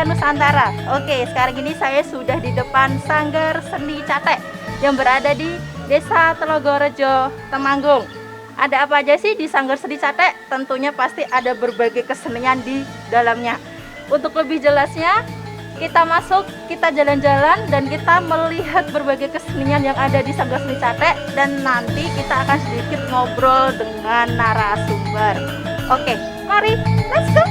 Budaya Nusantara. Oke, sekarang ini saya sudah di depan Sanggar Seni Catek yang berada di Desa Telogorejo, Temanggung. Ada apa aja sih di Sanggar Seni Catek? Tentunya pasti ada berbagai kesenian di dalamnya. Untuk lebih jelasnya, kita masuk, kita jalan-jalan, dan kita melihat berbagai kesenian yang ada di Sanggar Seni Catek. Dan nanti kita akan sedikit ngobrol dengan narasumber. Oke, mari, let's go!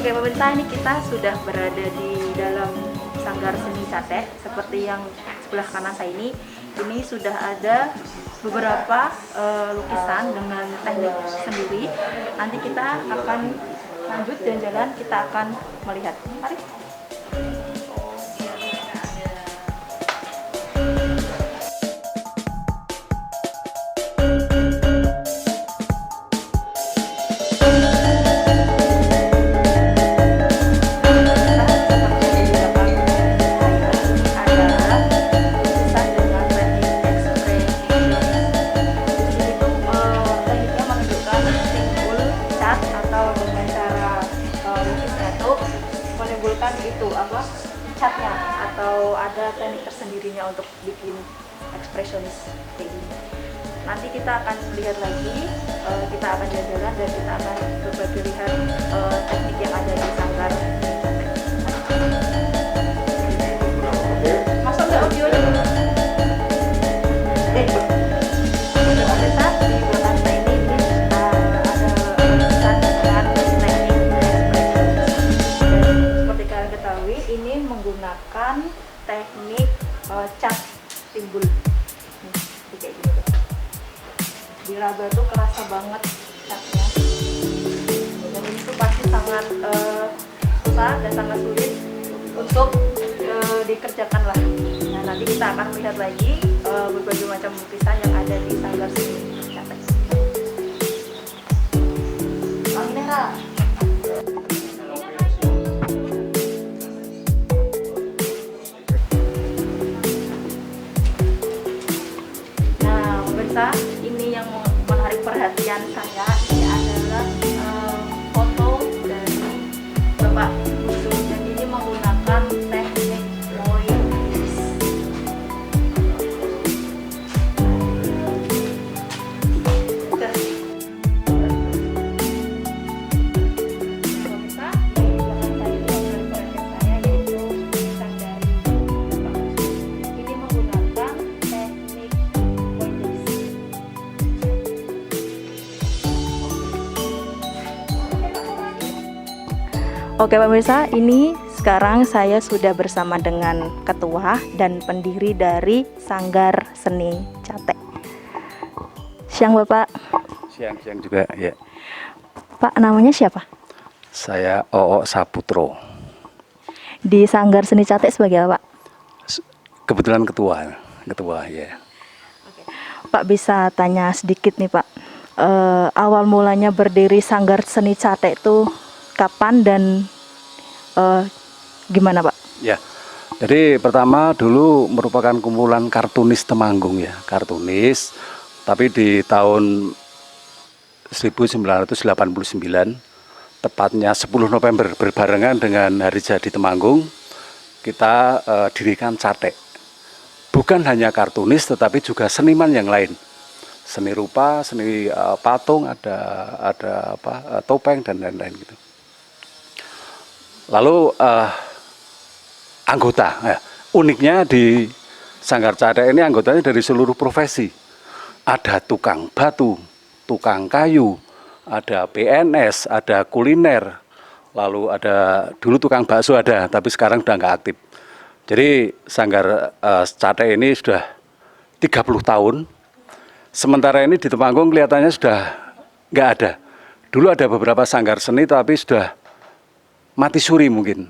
Oke pemirsa, ini kita sudah berada di dalam Sanggar Seni Catek. Seperti yang sebelah kanan saya ini sudah ada beberapa lukisan dengan teknik sendiri. Nanti kita akan lanjut jalan-jalan, kita akan melihat. Mari. Catnya atau ada teknik tersendirinya untuk bikin ekspresionis kayak gini. Nanti kita akan lihat lagi, kita akan jalan-jalan dan kita akan berbagi lihat teknik yang ada di Sanggar. Masuk nggak audionya? Menggunakan teknik cat timbul. banget catnya. Dan itu pasti sangat susah dan sangat sulit untuk dikerjakan lah. Nah, nanti kita akan melihat lagi berbagai macam lukisan yang ada di Sanggar Seni Catek. Bang Nera. Nah, pemirsa, ini yang menarik perhatian saya. Ini adalah foto dari Bapak Yusuf, dan ini menggunakan teknik moilis. Pemirsa, di belakang saya ini yang menarik perhatian saya yaitu lukisan dari Bapak Yusuf. Ini menggunakan teknik moilis. Oke pemirsa, ini sekarang saya sudah bersama dengan ketua dan pendiri dari Sanggar Seni Catek. Siang Bapak. Siang juga ya. Pak, namanya siapa? Saya Oo Saputro. Di Sanggar Seni Catek sebagai apa? Kebetulan ketua ya. Pak, bisa tanya sedikit nih Pak. Awal mulanya berdiri Sanggar Seni Catek itu kapan dan gimana Pak? Ya. Jadi pertama dulu merupakan kumpulan kartunis Temanggung ya, kartunis. Tapi di tahun 1989, tepatnya 10 November berbarengan dengan Hari Jadi Temanggung, kita dirikan Catek. Bukan hanya kartunis tetapi juga seniman yang lain. Seni rupa, seni patung, ada topeng dan lain-lain gitu. Lalu anggota, uniknya di Sanggar Catek ini anggotanya dari seluruh profesi. Ada tukang batu, tukang kayu, ada PNS, ada kuliner, lalu ada dulu tukang bakso ada, tapi sekarang udah nggak aktif. Jadi Sanggar Catek ini sudah 30 tahun. Sementara ini di Temanggung kelihatannya sudah nggak ada. Dulu ada beberapa sanggar seni tapi sudah mati suri mungkin.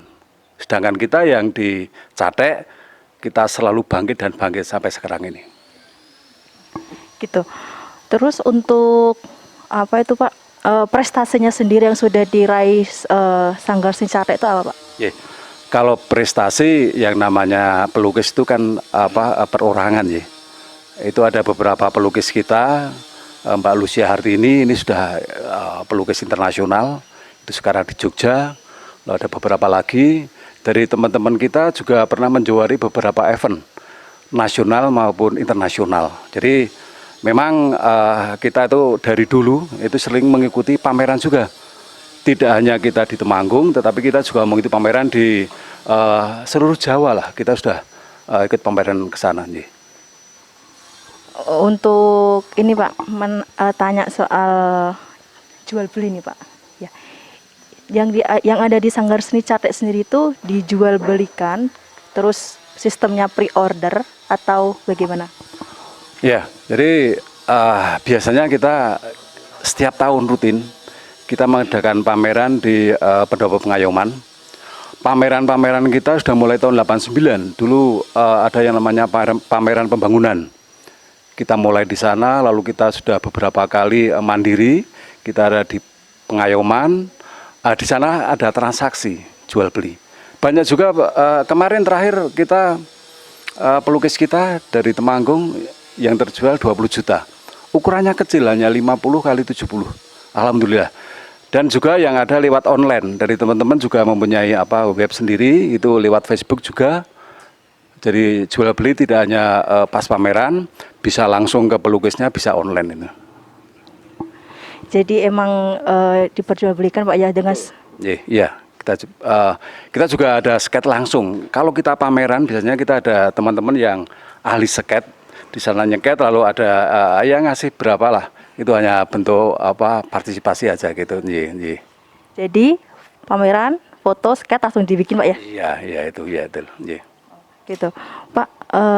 Sedangkan kita yang di Catek, kita selalu bangkit dan bangkit sampai sekarang ini. Gitu. Terus untuk apa itu Pak? Prestasinya sendiri yang sudah diraih Sanggar Seni Catek itu apa Pak? Yeah. Kalau prestasi yang namanya pelukis itu kan perorangan ya. Itu ada beberapa pelukis kita, Mbak Lucia Hartini ini sudah pelukis internasional, itu sekarang di Jogja. Lalu ada beberapa lagi dari teman-teman kita juga pernah menjuari beberapa event nasional maupun internasional. Jadi memang kita itu dari dulu itu sering mengikuti pameran juga. Tidak hanya kita di Temanggung, tetapi kita juga mengikuti pameran di seluruh Jawa lah. Kita sudah ikut pameran ke sana nih. Untuk ini Pak, tanya soal jual beli nih Pak. Ya. Yang ada di Sanggar Seni Catek sendiri itu dijual belikan, terus sistemnya pre-order atau bagaimana? Ya, jadi biasanya kita setiap tahun rutin kita mengadakan pameran di Pendopo Pengayoman. Pameran-pameran kita sudah mulai tahun 89. Dulu ada yang namanya pameran pembangunan. Kita mulai di sana, lalu kita sudah beberapa kali mandiri. Kita ada di Pengayoman. Di sana ada transaksi jual beli. Banyak juga kemarin terakhir kita pelukis kita dari Temanggung yang terjual 20 juta. Ukurannya kecil, hanya 50 kali 70. Alhamdulillah. Dan juga yang ada lewat online, dari teman-teman juga mempunyai web sendiri, itu lewat Facebook juga. Jadi jual beli tidak hanya pas pameran, bisa langsung ke pelukisnya, bisa online ini. Jadi emang diperjualbelikan Pak ya dengan... Iya, kita juga ada sket langsung. Kalau kita pameran biasanya kita ada teman-teman yang ahli sket, di sana nyeket, lalu ada yang ngasih berapa lah. Itu hanya bentuk partisipasi aja gitu. Jadi pameran foto sket langsung dibikin Pak ya? Iya itu ya itu. Gitu Pak,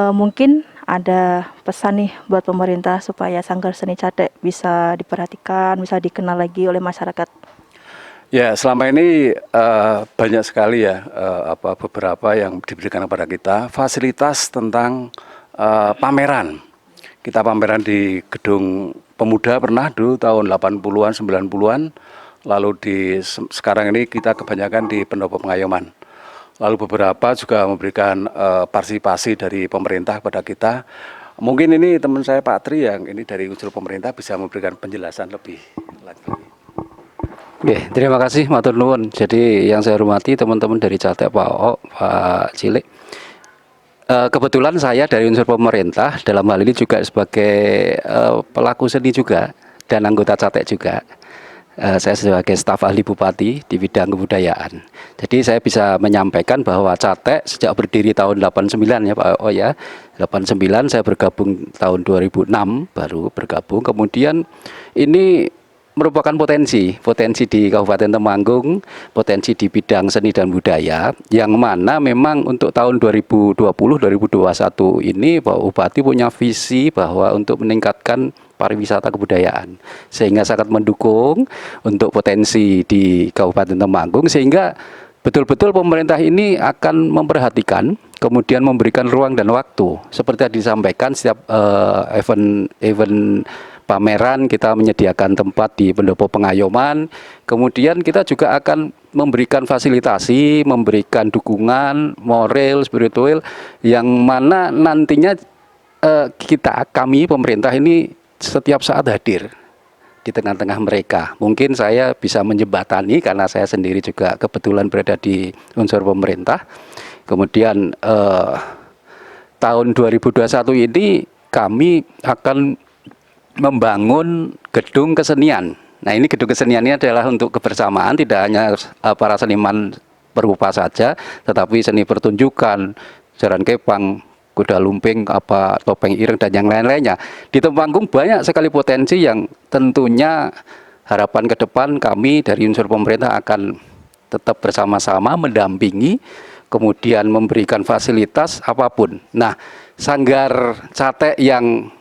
mungkin ada pesan nih buat pemerintah supaya Sanggar Seni Catek bisa diperhatikan, bisa dikenal lagi oleh masyarakat? Ya, selama ini banyak sekali ya beberapa yang diberikan kepada kita fasilitas tentang pameran. Kita pameran di Gedung Pemuda pernah dulu tahun 80-an, 90-an. Lalu sekarang ini kita kebanyakan di Pendopo Pengayoman. Lalu beberapa juga memberikan partisipasi dari pemerintah kepada kita. Mungkin ini teman saya Pak Tri yang ini dari unsur pemerintah bisa memberikan penjelasan lebih lanjut. Oke, terima kasih matur nuwun. Jadi yang saya hormati teman-teman dari Catek, Pak O, Pak Cilik. Kebetulan saya dari unsur pemerintah dalam hal ini juga sebagai pelaku seni juga dan anggota Catek juga. Saya sebagai staf ahli bupati di bidang kebudayaan. Jadi saya bisa menyampaikan bahwa Catek sejak berdiri tahun 89 ya Pak O ya. 89 saya bergabung tahun 2006 baru bergabung. Kemudian ini merupakan potensi di Kabupaten Temanggung, potensi di bidang seni dan budaya, yang mana memang untuk tahun 2020-2021 ini Pak Bupati punya visi bahwa untuk meningkatkan pariwisata kebudayaan, sehingga sangat mendukung untuk potensi di Kabupaten Temanggung, sehingga betul-betul pemerintah ini akan memperhatikan, kemudian memberikan ruang dan waktu, seperti yang disampaikan setiap event pameran kita menyediakan tempat di Pendopo Pengayoman, kemudian kita juga akan memberikan fasilitasi, memberikan dukungan moral, spiritual, yang mana nantinya kami pemerintah ini setiap saat hadir di tengah-tengah mereka. Mungkin saya bisa menjembatani karena saya sendiri juga kebetulan berada di unsur pemerintah. Kemudian tahun 2021 ini kami akan membangun gedung kesenian. Nah, ini gedung kesenian ini adalah untuk kebersamaan, tidak hanya para seniman perupa saja, tetapi seni pertunjukan, jaran kepang, kuda lumping, topeng ireng dan yang lain-lainnya. Di Temanggung banyak sekali potensi yang tentunya harapan ke depan kami dari unsur pemerintah akan tetap bersama-sama mendampingi, kemudian memberikan fasilitas apapun. Nah, Sanggar Catek yang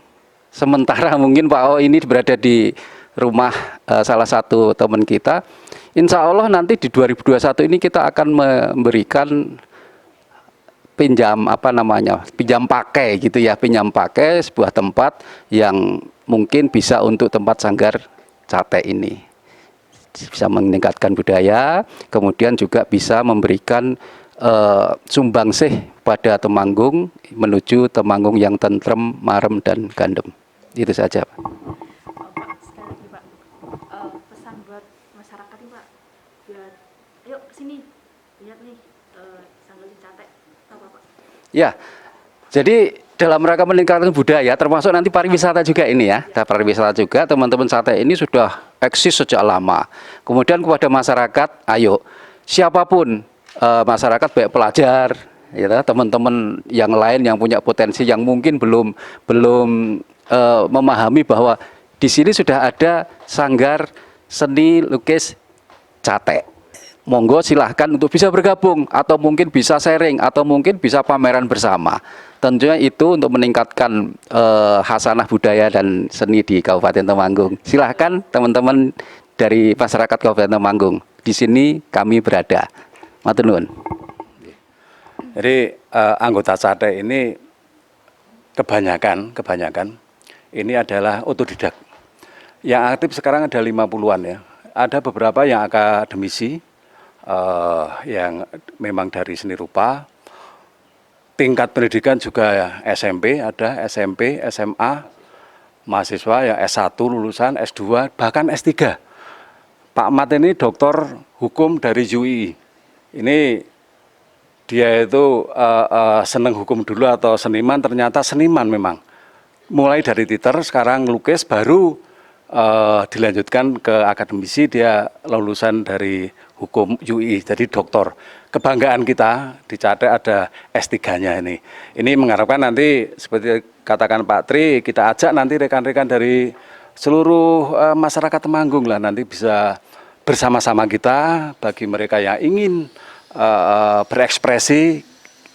sementara mungkin Pak O ini berada di rumah salah satu teman kita. Insya Allah nanti di 2021 ini kita akan memberikan pinjam pakai gitu ya, pinjam pakai sebuah tempat yang mungkin bisa untuk tempat Sanggar Catek ini. Bisa meningkatkan budaya, kemudian juga bisa memberikan sumbangsih pada Temanggung menuju Temanggung yang tentrem, marem dan gandem. Itu saja, Pak. Pak, sekali lagi Pak, pesan buat masyarakat nih Pak, buat ayo kesini lihat nih Sanggar Seni Catek apa Pak? Ya, jadi dalam rangka meningkatkan budaya, termasuk nanti pariwisata juga ini ya. Pariwisata juga, teman-teman Catek ini sudah eksis sejak lama. Kemudian kepada masyarakat, ayo siapapun masyarakat baik pelajar, ya, teman-teman yang lain yang punya potensi yang mungkin belum memahami bahwa di sini sudah ada Sanggar Seni Lukis Catek. Monggo silahkan untuk bisa bergabung atau mungkin bisa sharing atau mungkin bisa pameran bersama. Tentunya itu untuk meningkatkan khasanah budaya dan seni di Kabupaten Temanggung. Silahkan teman-teman dari masyarakat Kabupaten Temanggung. Di sini kami berada. Matur nuwun. Jadi anggota Catek ini kebanyakan ini adalah otodidak. Yang aktif sekarang ada 50-an ya. Ada beberapa yang akademisi, yang memang dari seni rupa. Tingkat pendidikan juga ya, SMP, ada SMP, SMA, mahasiswa yang S1 lulusan, S2, bahkan S3. Pak Mat ini doktor hukum dari UI. Ini dia itu seneng hukum dulu atau seniman, ternyata seniman memang. Mulai dari teater, sekarang lukis, baru dilanjutkan ke akademisi, dia lulusan dari hukum UI, jadi doktor. Kebanggaan kita di Catek ada S3-nya ini. Ini mengharapkan nanti seperti katakan Pak Tri, kita ajak nanti rekan-rekan dari seluruh masyarakat Temanggung lah nanti bisa bersama-sama kita bagi mereka yang ingin berekspresi,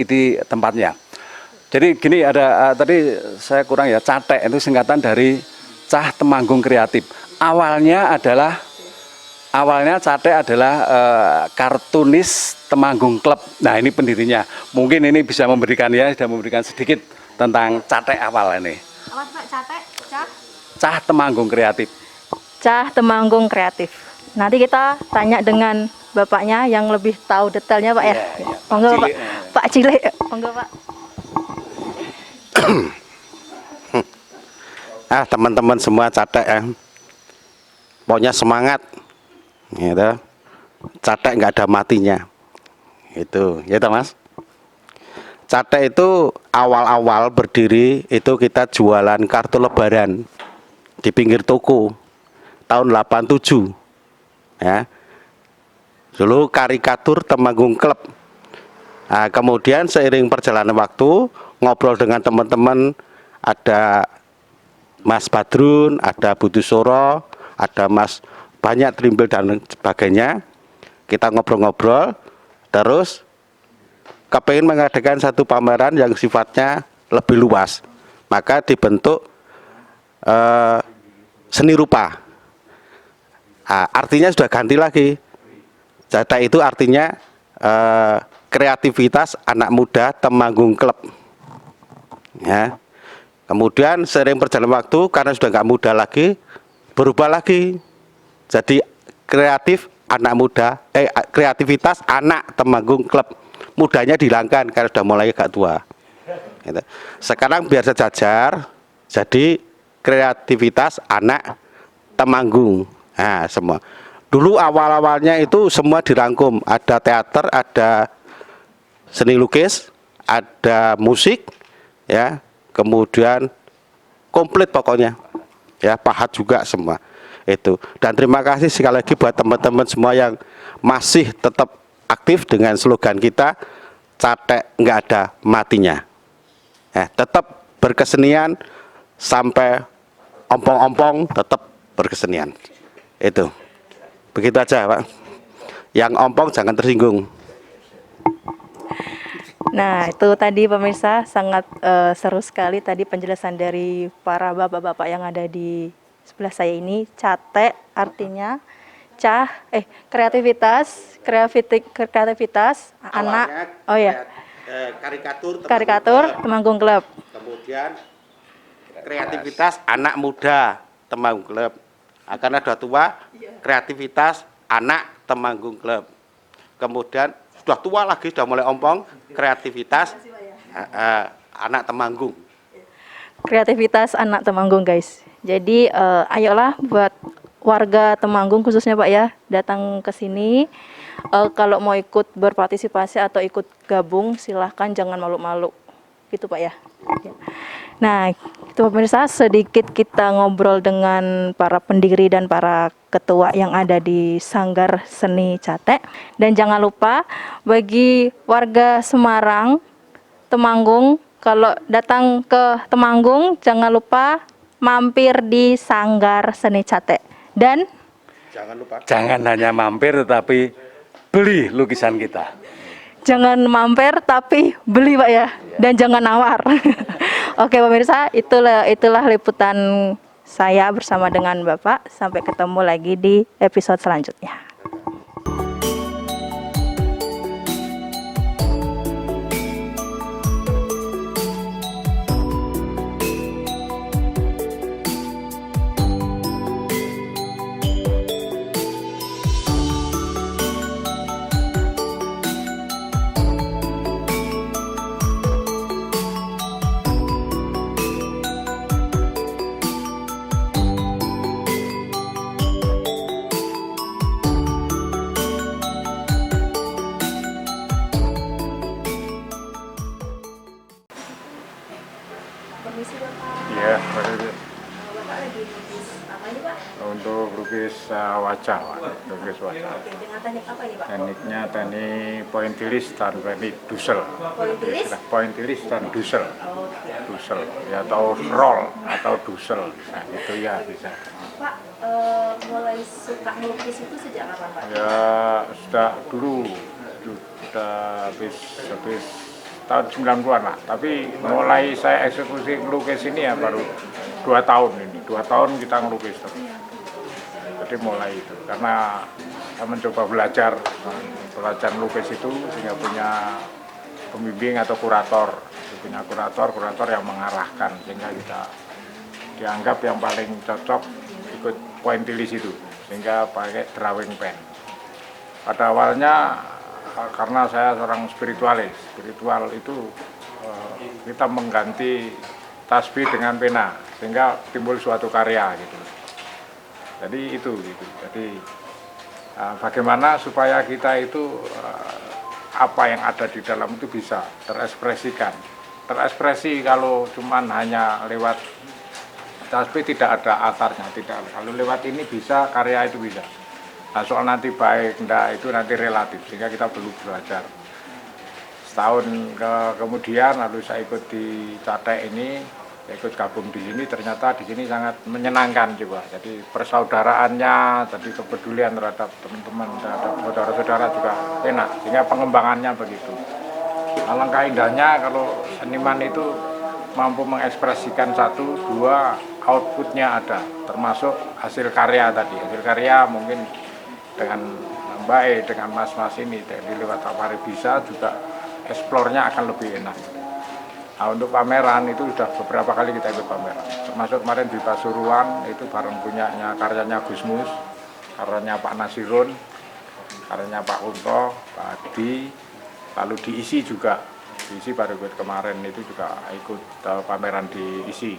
itu tempatnya. Jadi gini ada tadi saya kurang ya, Catek itu singkatan dari Cah Temanggung Kreatif. Awalnya Catek adalah kartunis Temanggung Club. Nah ini pendirinya. Mungkin ini bisa memberikan sedikit tentang Catek awal ini. Apa Pak Catek? Cah Temanggung Kreatif. Cah Temanggung Kreatif. Nanti kita tanya dengan bapaknya yang lebih tahu detailnya Pak ya. Iya. Monggo Pak. Cilik. Pak Cilik. Monggo Pak. Teman-teman semua Catek ya. Pokoknya semangat. Gitu. Catek nggak ada matinya. Itu, ya toh Mas. Catek itu awal-awal berdiri itu kita jualan kartu lebaran di pinggir toko tahun 87. Ya. Dulu karikatur Temanggung Club. Nah, kemudian seiring perjalanan waktu ngobrol dengan teman-teman, ada Mas Badrun, ada Budi Soro, ada Mas banyak Trimbil dan sebagainya. Kita ngobrol-ngobrol, terus kepingin mengadakan satu pameran yang sifatnya lebih luas. Maka dibentuk seni rupa. Artinya sudah ganti lagi. Catek itu artinya kreativitas anak muda Temanggung Club. Ya. Kemudian sering berjalan waktu karena sudah nggak muda lagi, berubah lagi. Jadi kreativitas anak Temanggung Club. Mudanya dihilangkan karena sudah mulai agak tua. Gitu. Sekarang biar sejajar, jadi kreativitas anak Temanggung. Nah, semua. Dulu awal-awalnya itu semua dirangkum, ada teater, ada seni lukis, ada musik, ya, kemudian komplit pokoknya, ya, pahat juga semua itu. Dan terima kasih sekali lagi buat teman-teman semua yang masih tetap aktif dengan slogan kita, Catek nggak ada matinya. Tetap berkesenian sampai ompong-ompong tetap berkesenian. Itu. Begitu aja, Pak. Yang ompong jangan tersinggung. Nah, itu tadi pemirsa sangat seru sekali tadi penjelasan dari para bapak-bapak yang ada di sebelah saya ini. Catek artinya kreativitas anak. Oh ya. Karikatur Temanggung Club. Kemudian kreativitas anak muda Temanggung Club. Karena sudah tua, kreativitas anak Temanggung Club. Kemudian sudah tua lagi, sudah mulai ompong, kreativitas anak Temanggung. Kreativitas anak Temanggung, guys. Jadi ayolah buat warga Temanggung khususnya Pak ya, datang ke sini. Kalau mau ikut berpartisipasi atau ikut gabung, silahkan, jangan malu-malu. Gitu Pak ya. Nah, itu pemirsa, sedikit kita ngobrol dengan para pendiri dan para ketua yang ada di Sanggar Seni Catek. Dan jangan lupa bagi warga Semarang, Temanggung, kalau datang ke Temanggung jangan lupa mampir di Sanggar Seni Catek. Dan Jangan hanya mampir tetapi beli lukisan kita. Jangan mampir tapi beli Pak ya, dan jangan nawar. Oke pemirsa, itulah liputan saya bersama dengan Bapak. Sampai ketemu lagi di episode selanjutnya. Iya, untuk lukis wajah, lukis wajah. Dengan teknik apa ini Pak? Tekniknya teknik pointilis dan teknik dusel. Pointilis dan dusel. Dusel, ya, atau roll atau dusel, nah, itu ya bisa. Pak, mulai suka melukis itu sejak kapan Pak? Ya sudah dulu, sudah habis tahun 90-an lah. Tapi mulai saya eksekusi ngelukis ini ya baru 2 tahun ini. 2 tahun kita ngelukis terus. Jadi mulai itu karena saya mencoba belajar melukis itu sehingga punya pembimbing atau kurator. Punya kurator yang mengarahkan sehingga kita dianggap yang paling cocok ikut pointilis itu sehingga pakai drawing pen. Pada awalnya karena saya seorang spiritual itu kita mengganti tasbih dengan pena sehingga timbul suatu karya gitu. Jadi itu gitu. Jadi bagaimana supaya kita itu apa yang ada di dalam itu bisa terekspresikan. Terekspresi kalau cuman hanya lewat tasbih tidak ada akarnya, tidak. Kalau lewat ini bisa, karya itu bisa. Nah, soal nanti baik, enggak, itu nanti relatif, sehingga kita perlu belajar. Setahun kemudian, lalu saya ikut di Catek ini, saya ikut gabung di sini, ternyata di sini sangat menyenangkan juga. Jadi persaudaraannya, jadi kepedulian terhadap teman-teman, terhadap saudara-saudara juga enak, sehingga pengembangannya begitu. Alangkah indahnya kalau seniman itu mampu mengekspresikan 1, 2, outputnya ada, termasuk hasil karya tadi. Hasil karya mungkin dengan Mbak E, dengan mas-mas ini, dari lewat Safari bisa juga eksplornya akan lebih enak. Nah, untuk pameran itu sudah beberapa kali kita ikut pameran, termasuk kemarin di Pasuruan itu bareng punyanya karyanya Gusmus, karyanya Pak Nasirun, karyanya Pak Kunto, Pak Adi, lalu diisi juga, diisi baru ikut kemarin itu juga ikut pameran diisi.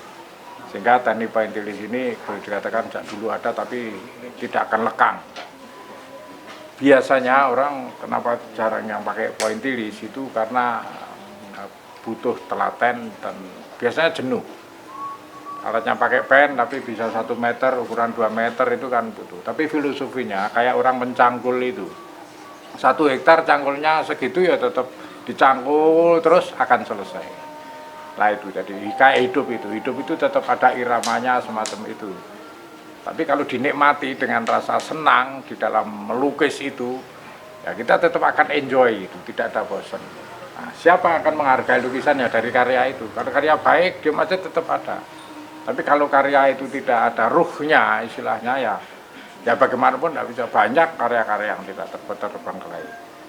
Sehingga teknik pointilis ini boleh dikatakan sejak dulu ada tapi tidak akan lekang. Biasanya orang kenapa jarang yang pakai pointilis itu karena butuh telaten dan biasanya jenuh. Alatnya pakai pen tapi bisa 1 meter, ukuran 2 meter itu kan butuh. Tapi filosofinya kayak orang mencangkul itu. 1 hektar cangkulnya segitu ya tetap dicangkul terus akan selesai. Nah itu jadi kayak hidup itu tetap ada iramanya semacam itu. Tapi kalau dinikmati dengan rasa senang di dalam melukis itu, ya kita tetap akan enjoy itu, tidak ada bosan. Nah, siapa akan menghargai lukisannya dari karya itu? Kalau karya baik dia masih tetap ada. Tapi kalau karya itu tidak ada ruhnya istilahnya ya bagaimanapun tidak bisa. Banyak karya-karya yang tidak terbengkalai.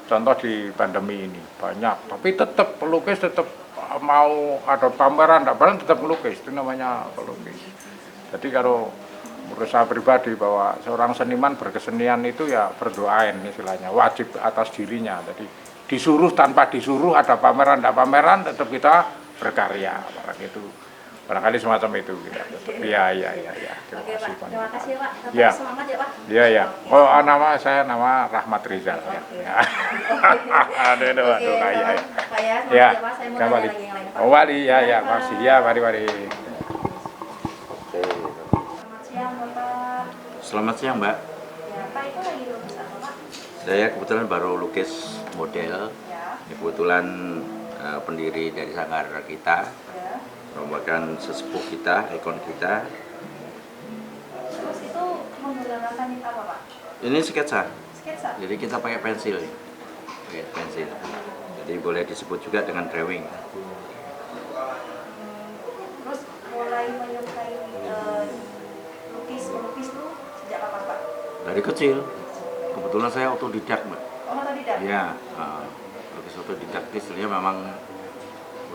Contoh di pandemi ini banyak, tapi tetap pelukis tetap mau ada pameran, tetap melukis, itu namanya pelukis. Jadi kalau menurut saya pribadi bahwa seorang seniman berkesenian itu ya berdoain istilahnya, wajib atas dirinya. Jadi disuruh tanpa disuruh ada pameran, tidak pameran tetap kita berkarya, itu. Barangkali semacam itu kita. Iya. Oke Pak, terima kasih Pak. Tetap Ya. semangat ya Pak. Iya. Oh, nama Rahmat Rizal. Ya. Aduh, Oke, Kak, ya. Pak ya, semangat Ya, ya Pak. Saya mau kembali. tanya lagi yang lain Pak. Oh, wali, ya, masih. Ya, mari. Selamat siang Bapak. Selamat siang Mbak, Ya Pak, itu lagi lukis apa Pak? saya kebetulan baru lukis model. Ya. Ini kebetulan pendiri dari sanggar kita, Ya. merupakan sesepuh kita, ikon kita. Terus itu menggunakan teknik apa Pak? Ini sketsa, Sketsa. jadi kita pakai pensil. Jadi boleh disebut juga dengan drawing. Terus mulai menyukai melukis itu sejak kapan Pak? Dari kecil, kebetulan saya otodidak Mbak. Oh, otodidak? Iya, lukis otodidak istilahnya memang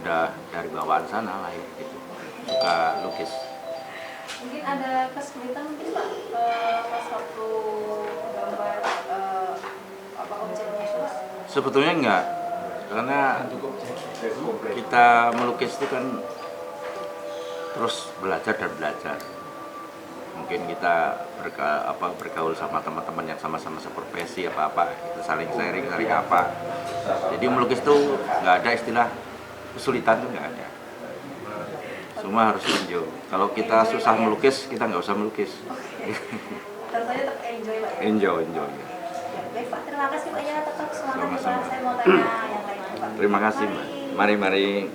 udah dari bawaan sana lah ya, gitu. Suka lukis. Mungkin ada kesulitan mungkin Pak pas waktu gambar apa objeknya itu Pak? Sebetulnya enggak, karena kita melukis itu kan terus belajar dan belajar. Mungkin kita bergaul sama teman-teman yang sama-sama seprofesi apa-apa, kita saling sharing apa. Jadi melukis itu nggak ada istilah kesulitan, itu nggak ada. Semua harus enjoy. Kalau kita susah melukis, kita nggak usah melukis. Tentunya tetap enjoy Pak ya? Enjoy. Ya, baik Pak, terima kasih Pak ya, tetap semangat ya Pak. Sama-sama. Saya mau tanya yang lain Pak. Terima kasih Mbak. Mari.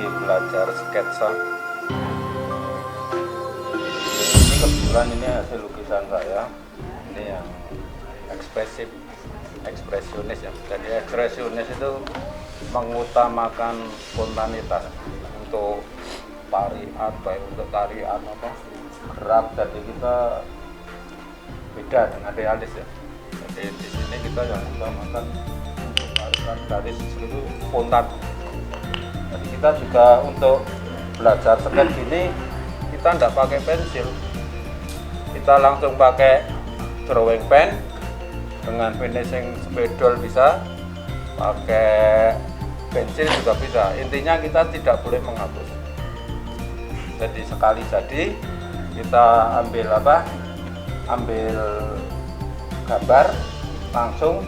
lagi belajar sketsa. Ini kebetulan ini hasil lukisan saya. Ini yang ekspresionis ya. Jadi ekspresionis itu mengutamakan spontanitas untuk tarian, baik untuk tarian apa gerak. Jadi kita beda dengan realis ya. Jadi di sini kita yang utamakan untuk tarian realis itu spontan. Jadi kita juga untuk belajar sketch gini kita tidak pakai pensil, kita langsung pakai drawing pen dengan finishing spidol, bisa pakai pensil juga bisa. Intinya kita tidak boleh menghapus. Jadi sekali jadi kita ambil gambar langsung.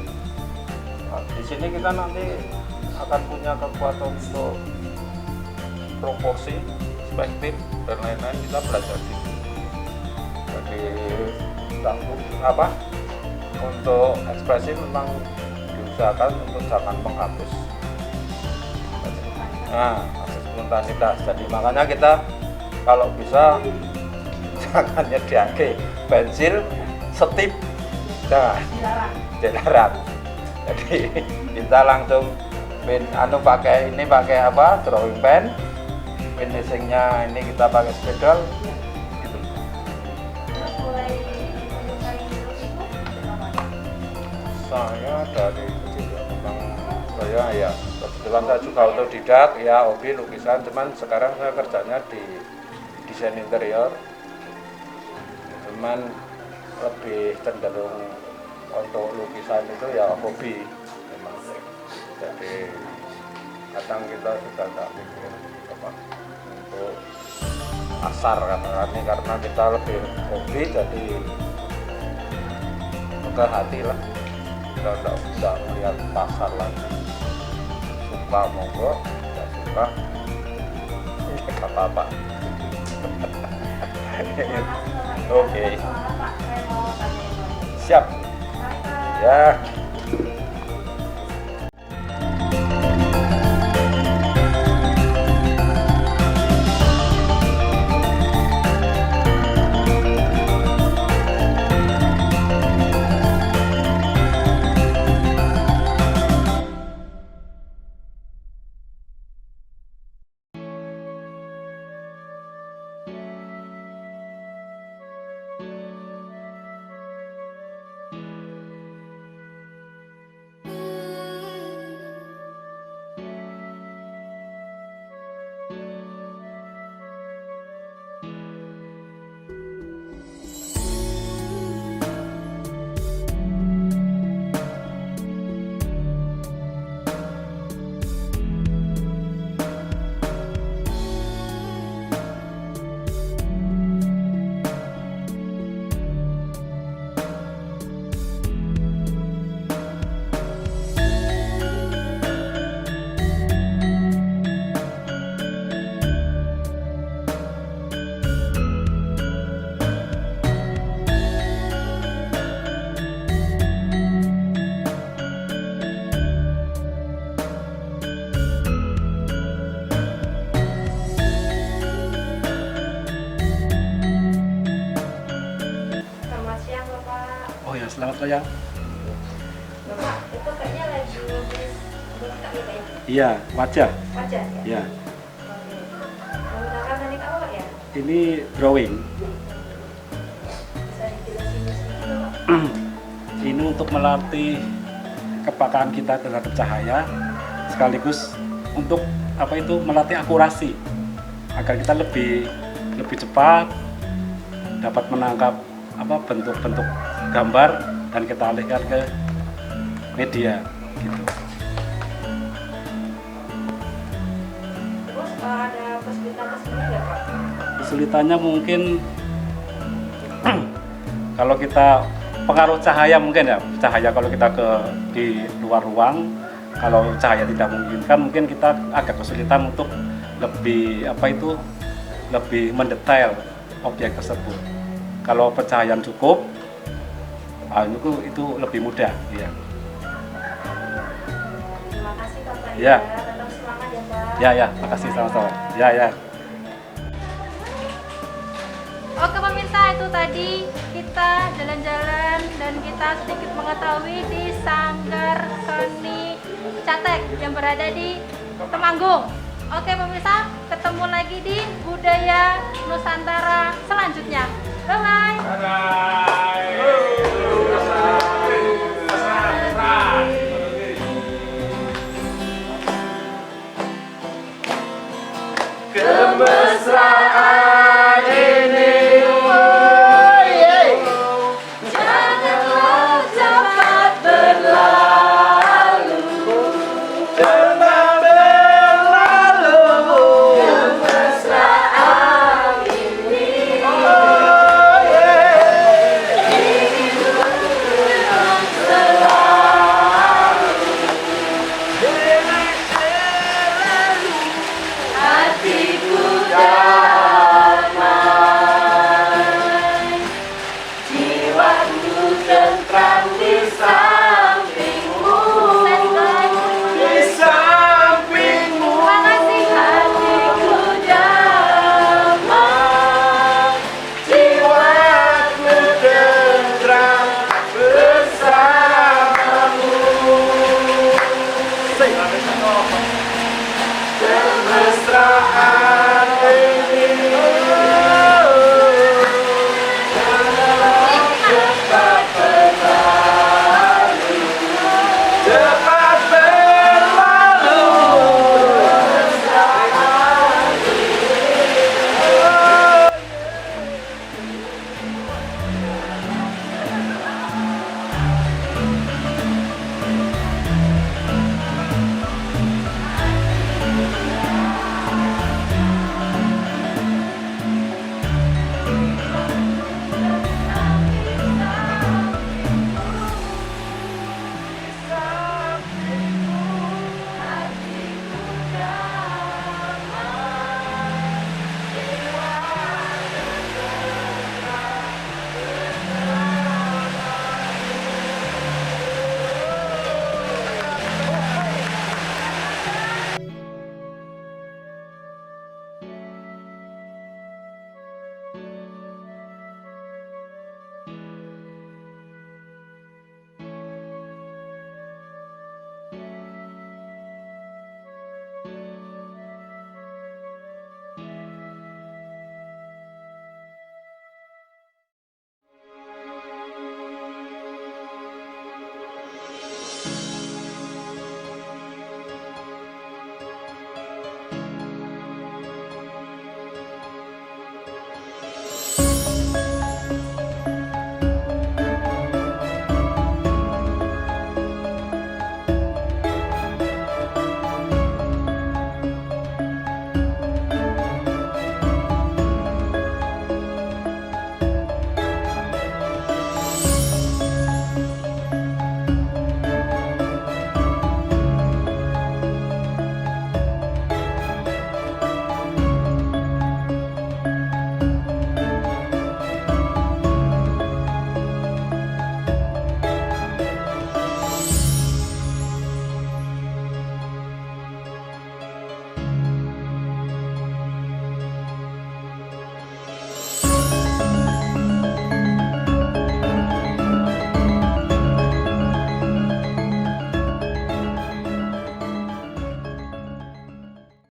Nah, di sini kita nanti akan punya kekuatan untuk proporsi, perspektif dan lain-lain, kita belajar di sini. Jadi untuk ekspresi memang diusahakan untuk jangan menghapus. Nah, spontanitas. Jadi makanya kita kalau bisa jangan nyediake pensil, setip, nah, dilarang. Jadi kita langsung pakai drawing pen, finishingnya ini kita pakai spidol gitu. Saya dari kecil memang saya kebetulan saya juga otodidak ya, hobi lukisan, cuman sekarang saya kerjanya di desain interior, cuman lebih cenderung untuk lukisan itu ya hobi memang. Jadi kadang kita sudah tak pikir untuk pasar karena kita lebih hobi, jadi ke hati lah, kita tidak melihat pasar lagi. Suka monggo, tidak suka ya apa-apa. Oke. Siap ya. Selamat siang. Bapak, itu kayaknya lagi nulis berkat ya Pak ya? Iya, wajah. Wajah ya? Iya. Oke. Menggunakan teknik apa Pak ya? Ini drawing. Bisa dijelasin di sini Pak? Ini untuk melatih kepekaan kita terhadap cahaya, sekaligus untuk melatih akurasi agar kita lebih cepat dapat menangkap bentuk-bentuk gambar dan kita alihkan ke media gitu. Terus ada kesulitan-kesulitan nggak Pak? Kesulitannya mungkin kalau kita pengaruh cahaya mungkin ya, cahaya kalau kita di luar ruang, kalau cahaya tidak memungkinkan mungkin kita agak kesulitan untuk lebih mendetail objek tersebut. Kalau pencahayaan cukup, itu lebih mudah. Ya. Terima kasih Bapak Ya. Tetap semangat ya Pak. Ya, makasih sama-sama. Ya. Oke pemirsa, itu tadi kita jalan-jalan dan kita sedikit mengetahui di Sanggar Seni Catek yang berada di Temanggung. Oke pemirsa, ketemu lagi di Budaya Nusantara selanjutnya. Bye-bye. Dadah.